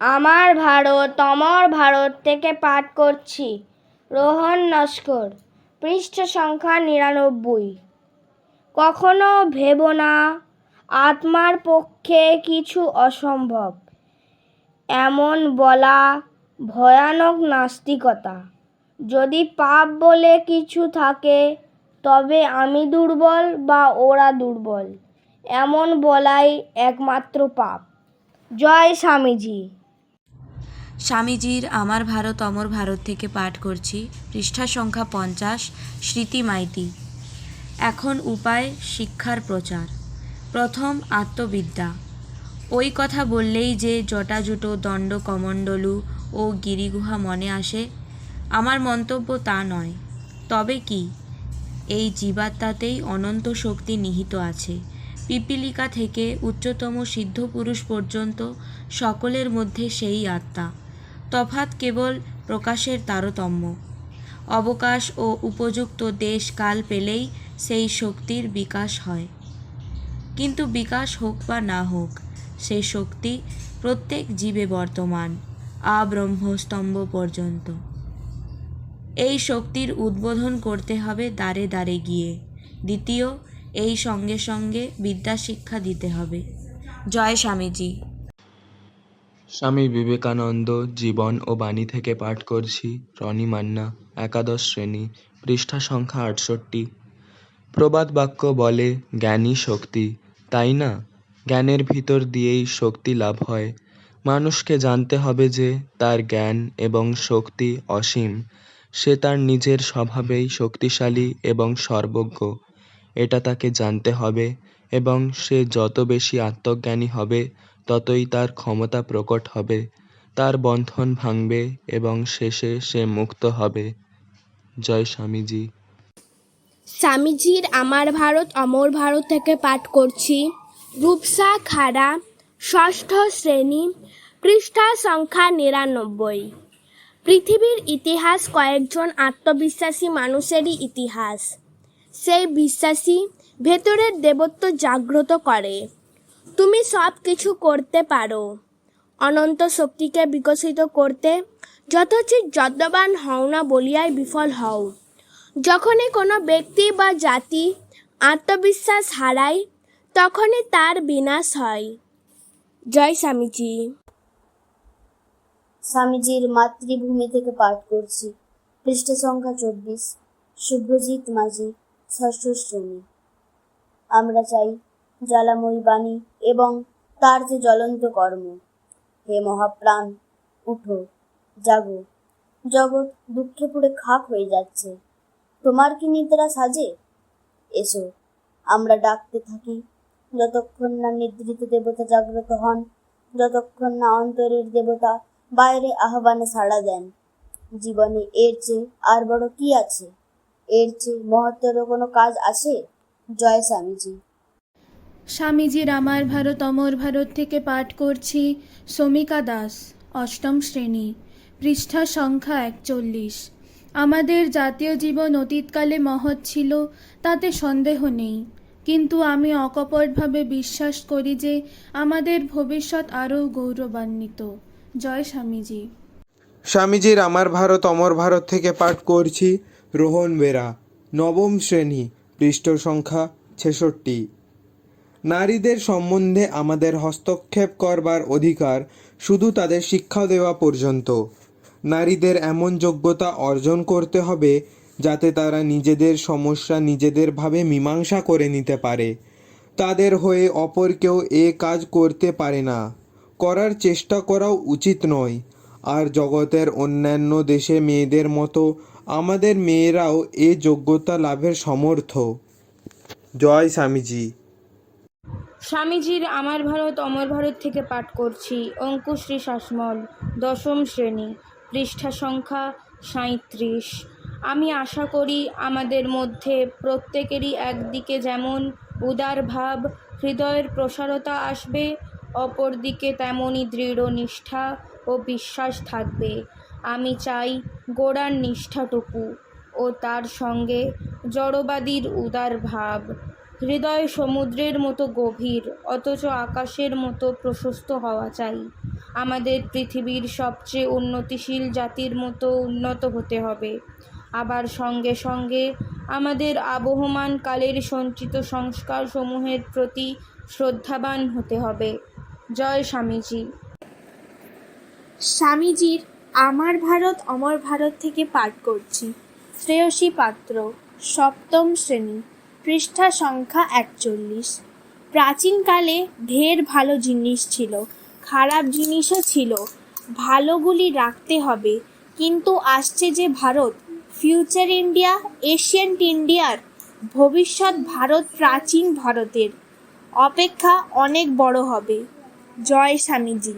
আমার ভারত অমর ভারত থেকে পাঠ করছি রোহন নস্কর। পৃষ্ঠ সংখ্যা ৯৯। কখনো ভেবো না আত্মার পক্ষে কিছু অসম্ভব, এমন বলা ভয়ানক নাস্তিকতা। যদি পাপ বলে কিছু থাকে তবে আমি দুর্বল বা ওরা দুর্বল, এমন বলাই একমাত্র পাপ। জয় স্বামীজি। স্বামীজির আমার ভারত অমর ভারত থেকে পাঠ করছি পৃষ্ঠা সংখ্যা ৫০। স্মৃতি মাইতি। এখন উপায় শিক্ষার প্রচার। প্রথম, আত্মবিদ্যা। ওই কথা বললেই যে জটাজুটো দণ্ড কমণ্ডলু ও গিরিগুহা মনে আসে, আমার মন্তব্য তা নয়। তবে কি, এই জীবাত্মাতেই অনন্ত শক্তি নিহিত আছে। পিপীলিকা থেকে উচ্চতম সিদ্ধপুরুষ পর্যন্ত সকলের মধ্যে সেই আত্মা। তফাৎ কেবল প্রকাশের তারতম্য। অবকাশ ও উপযুক্ত দেশ কাল পেলেই সেই শক্তির বিকাশ হয়। কিন্তু বিকাশ হোক বা না হোক, সেই শক্তি প্রত্যেক জীবে বর্তমান, আব্রহ্মস্তম্ভ পর্যন্ত। এই শক্তির উদ্বোধন করতে হবে দ্বারে দ্বারে গিয়ে। দ্বিতীয়, এই সঙ্গে সঙ্গে বিদ্যা শিক্ষা দিতে হবে। জয় স্বামীজি। স্বামী বিবেকানন্দ জীবন ও বাণী থেকে পাঠ করছি রনি মান্না, একাদশ শ্রেণী, পৃষ্ঠা সংখ্যা ৬৮। প্রবাদ বাক্য বলে জ্ঞানই শক্তি, তাই না? জ্ঞানের ভিতর দিয়েই শক্তি লাভ হয়। মানুষকে জানতে হবে যে তার জ্ঞান এবং শক্তি অসীম। সে তার নিজের স্বভাবেই শক্তিশালী এবং সর্বজ্ঞ, এটা তাকে জানতে হবে। এবং সে যত বেশি আত্মজ্ঞানী হবে ততই তার ক্ষমতা প্রকট হবে, তার বন্ধন ভাঙবে এবং শেষে সে মুক্ত হবে। জয় স্বামীজি। স্বামীজির আমার ভারত অমর ভারত থেকে পাঠ করছি রূপসা খাড়া, ষষ্ঠ শ্রেণী, পৃষ্ঠা সংখ্যা ৯৯। পৃথিবীর ইতিহাস কয়েকজন আত্মবিশ্বাসী মানুষেরই ইতিহাস। সেই বিশ্বাসী ভেতরের দেবত্ব জাগ্রত করে। তুমি সব কিছু করতে পারো। অনন্ত শক্তিকে বিকশিত করতে যথোচিত যত্নবান হও না বলিয়াই বিফল হও। যখনই কোনো ব্যক্তি বা জাতি আত্মবিশ্বাস হারায়, তখনই তার বিনাশ হয়। জয় স্বামীজি। স্বামীজির মাতৃভূমি থেকে পাঠ করছি পৃষ্ঠ সংখ্যা ২৪। শুভ্রজিৎ মাঝি, ষষ্ঠ শ্রেণী। আমরা চাই জ্বালাময়ী বাণী এবং তার যে জ্বলন্ত কর্ম। হে মহাপ্রাণ, উঠো, জাগো। জগৎ দুঃখে পুড়ে খাক হয়ে যাচ্ছে, তোমার কি নিদ্রা সাজে? এসো, আমরা ডাকতে থাকি যতক্ষণ না নিদ্রিত দেবতা জাগ্রত হন, যতক্ষণ না অন্তরের দেবতা বাইরে আহ্বানে সাড়া দেন। জীবনে এর চেয়ে আর বড় কি আছে? এর চেয়ে মহত্তর কোনো কাজ আছে? জয় স্বামীজি। স্বামীজির আমার ভারত অমর ভারত থেকে পাঠ করছি শমিকা দাস, অষ্টম শ্রেণী, পৃষ্ঠা সংখ্যা ৪১। আমাদের জাতীয় জীবন অতীতকালে মহৎ ছিল, তাতে সন্দেহ নেই। কিন্তু আমি অকপটভাবে বিশ্বাস করি যে আমাদের ভবিষ্যৎ আরও গৌরবান্বিত। জয় স্বামীজি। স্বামীজির আমার ভারত অমর ভারত থেকে পাঠ করছি রোহন বেরা, নবম শ্রেণী, পৃষ্ঠ সংখ্যা ৬৬। নারীদের সম্বন্ধে আমাদের হস্তক্ষেপ করবার অধিকার শুধু তাদের শিক্ষা দেওয়া পর্যন্ত। নারীদের এমন যোগ্যতা অর্জন করতে হবে যাতে তারা নিজেদের সমস্যা নিজেদেরভাবে মীমাংসা করে নিতে পারে। তাদের হয়ে অপর কেউ এ কাজ করতে পারে না, করার চেষ্টা করাও উচিত নয়। আর জগতের অন্যান্য দেশে মেয়েদের মতো আমাদের মেয়েরাও এ যোগ্যতা লাভের সমর্থ। জয় স্বামীজি। স্বামীজির আমার ভারত অমর ভারত থেকে পাঠ করছি অঙ্কুশ্রী শাসমল, দশম শ্রেণী, পৃষ্ঠা সংখ্যা ৩৭। আমি আশা করি আমাদের মধ্যে প্রত্যেকেরই একদিকে যেমন উদার ভাব, হৃদয়ের প্রসারতা আসবে, অপরদিকে তেমনই দৃঢ় নিষ্ঠা ও বিশ্বাস থাকবে। আমি চাই গোড়ার নিষ্ঠাটুকু ও তার সঙ্গে জড়বাদীর উদার ভাব। হৃদয় সমুদ্রের মতো গভীর, অথচ আকাশের মতো প্রশস্ত হওয়া চাই। আমাদের পৃথিবীর সবচেয়ে উন্নতিশীল জাতির মতো উন্নত হতে হবে। আবার সঙ্গে সঙ্গে আমাদের আবহমান কালের সঞ্চিত সংস্কারসমূহের প্রতি শ্রদ্ধাবান হতে হবে। জয় স্বামীজি। স্বামীজির আমার ভারত অমর ভারত থেকে পাঠ করছি। শ্রেয়সী পাত্র, সপ্তম শ্রেণী, পৃষ্ঠা সংখ্যা 41। প্রাচীনকালে ঢের ভালো জিনিস ছিল, খারাপ জিনিসও ছিল। ভালোগুলি রাখতে হবে, কিন্তু আসছে যে ভারত, ফিউচার ইন্ডিয়া, এশিয়ান্ট ইন্ডিয়ার ভবিষ্যৎ ভারত প্রাচীন ভারতের অপেক্ষা অনেক বড় হবে। জয় স্বামীজি।